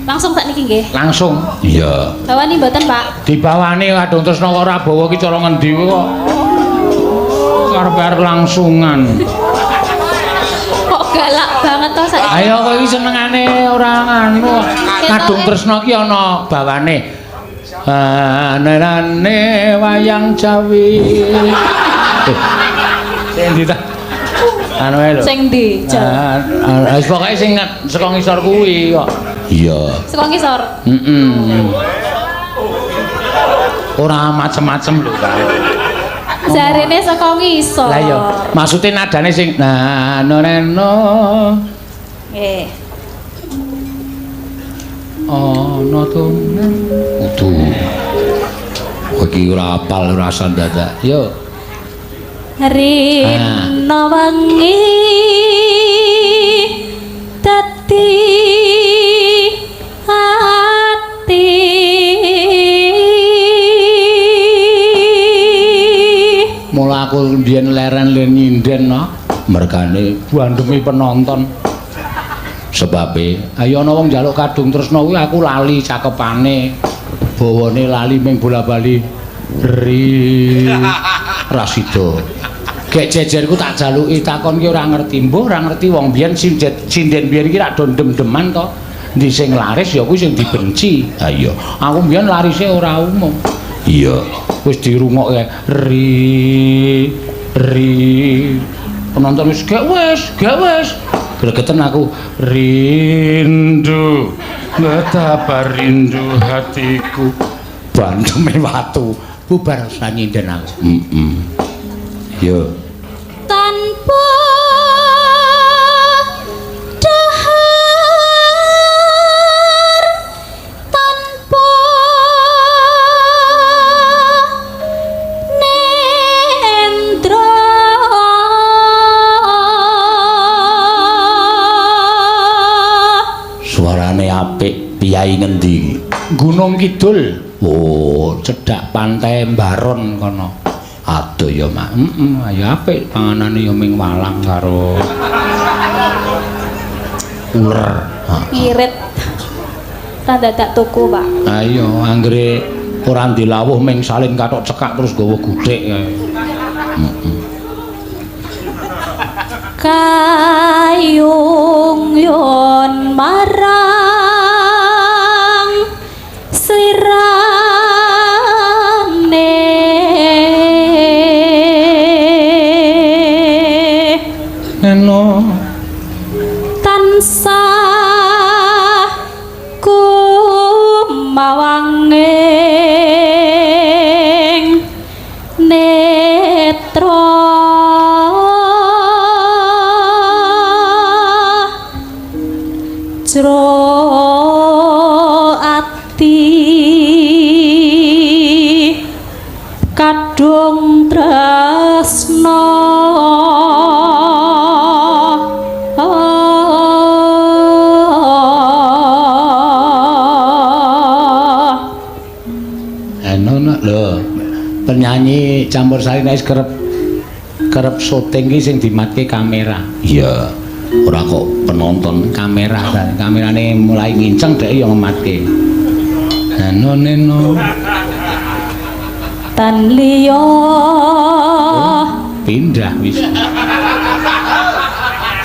Langsung sak niki nggih. Langsung. Iya. Bawani mboten, Pak? Dibawani kadung tresna kok ora bawa ki cara ngendi kok. Karep langsungan. Kok galak banget to saiki. Ayo kowe iki senengane ora nganu. Kadung tresna ki ana bawane. Anane wayang Jawi. Sing ndi ta? Anu ae lho. Sing ndi? Wis pokoke sing saka ngisor kuwi kok. Iya. Saka ngisor. Ora macem-macem lho, Kak. Jarene saka ngisor. Lah iya, maksude nadane sing reno. Nggih. Ana tunen. Kudu. Kowe iki ora apal rasa dadak. Yo. Rino wengi dadi ati Mula aku mbiyen leren nyinden no. Mergane buandemi penonton. Sebabe ayo ana wong njaluk kadung tresna kuwi aku lali cakepane. Bawane lali ming bola-bali. Rasido. Gek jejerku tak jaluki takon ki ora ngerti. Mbah ora ngerti wong biyen sinden biyen iki rak do dem-deman to. Ndi sing laris ya kuwi sing dibenci. Ha iya, aku biyen larise ora umum. Iya, wis dirungokke penonton wis gak wis. Gregeten aku rindu, betapa rindu hatiku. Bandeme watu. Bubar sanyinden aku. Yo. Tanpa dahar, tanpa nendra, suarane apik. Piyai ngendi? Gunung Kidul. Oh, cedhak pantai Baron kono. Aduh ya mak, ayo apik panganane ya ming walang karo uler. Irit. Ta dadak tuku, Pak. Ayo anggere ora dilawuh ming salin kathok cekak terus gawa gudhek kae. Kayung yon marang slirane Eno tansah kumawanging netra jero ati kadung tresna lho penyanyi campur sari nek kerep syuting ki sing dimatke kamera. Iya. Ora kok penonton kamera dan kamerane mulai nginceng dhek ya ngematke. Neno tan liya pindah wis.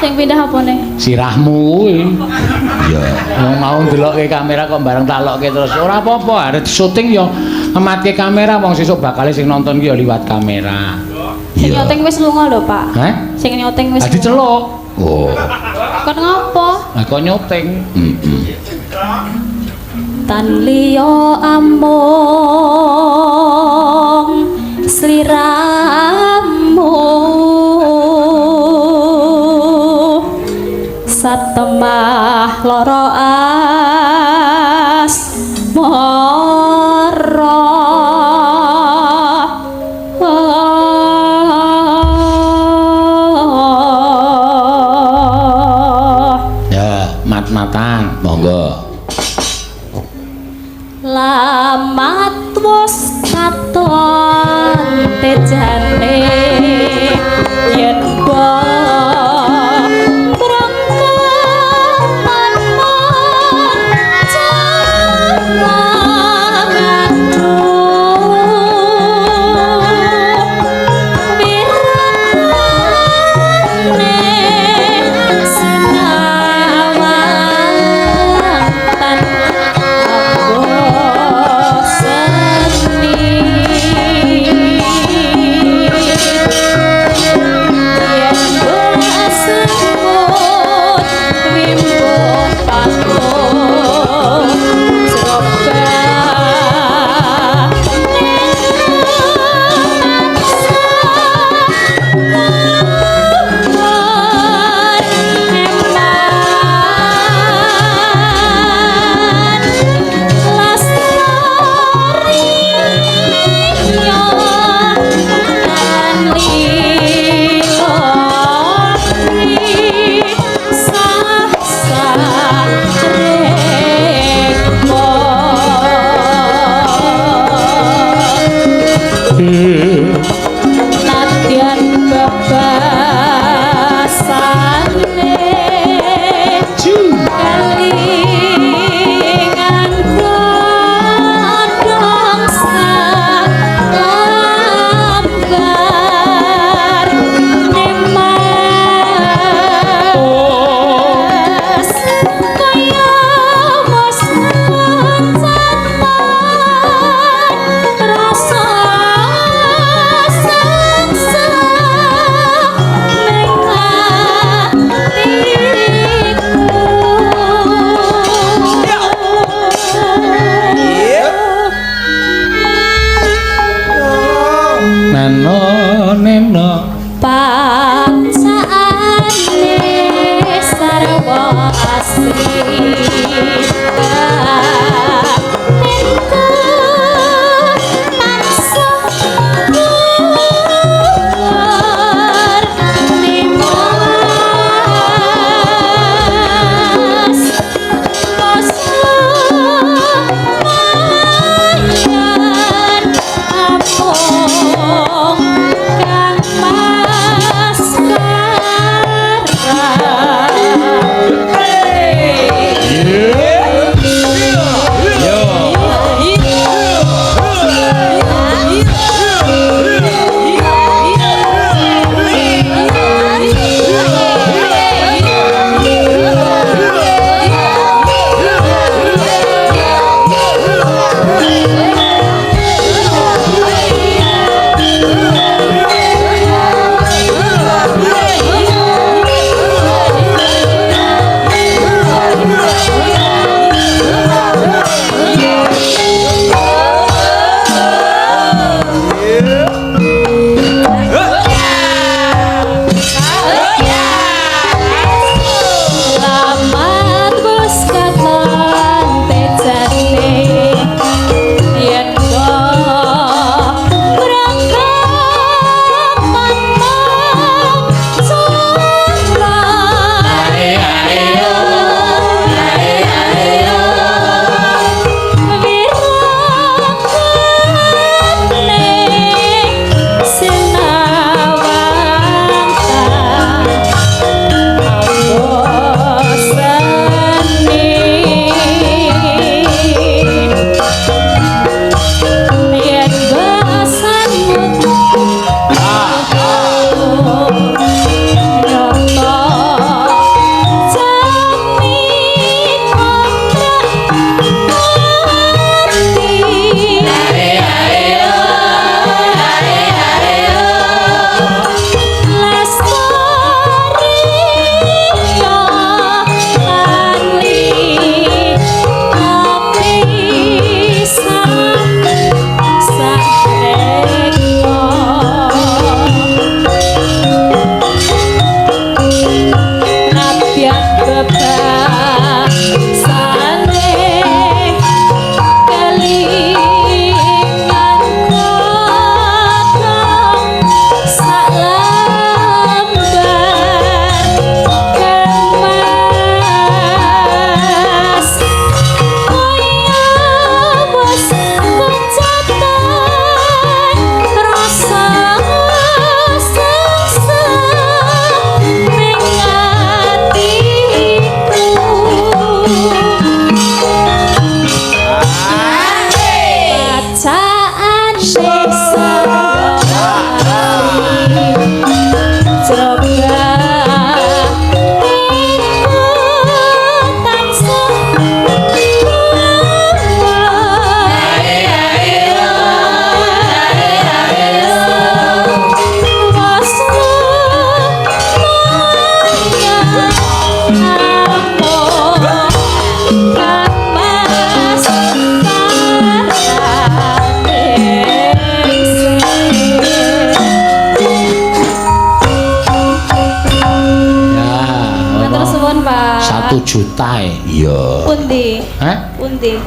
Sing pindah apa nih? Sirahmu kuwi. Iya. Wong mau ndelokke kamera kok bareng tak lokke terus ora apa-apa, arep syuting ya ngematke kamera wong sesuk bakal sing nonton ki ya liwat kamera. Sing nyoteng wis lunga lho, Pak. Hah? Sing nyoteng wis. Diceluk. Oh. Kon ngopo? Lah kok nyoteng. Tan liya amung sliramu satemah lara asmara ya mat-matan monggo lamat wis katon tejane yen Matur suwun, Pak. 1 juta e. Iya. Pundi? Hah? Pundi?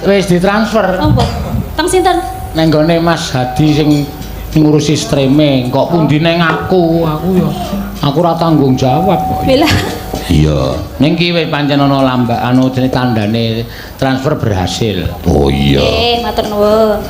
Wis ditransfer. Napa? Teng sinten? Nang gone Mas Hadi sing ngurusi streaming. Kok pundi neng aku ya. Aku ora tanggung jawab kok. Bila. Iya. Ning ki wis pancen ana lambak anu jenenge tandane transfer berhasil. Oh iya. Nggih, matur nuwun.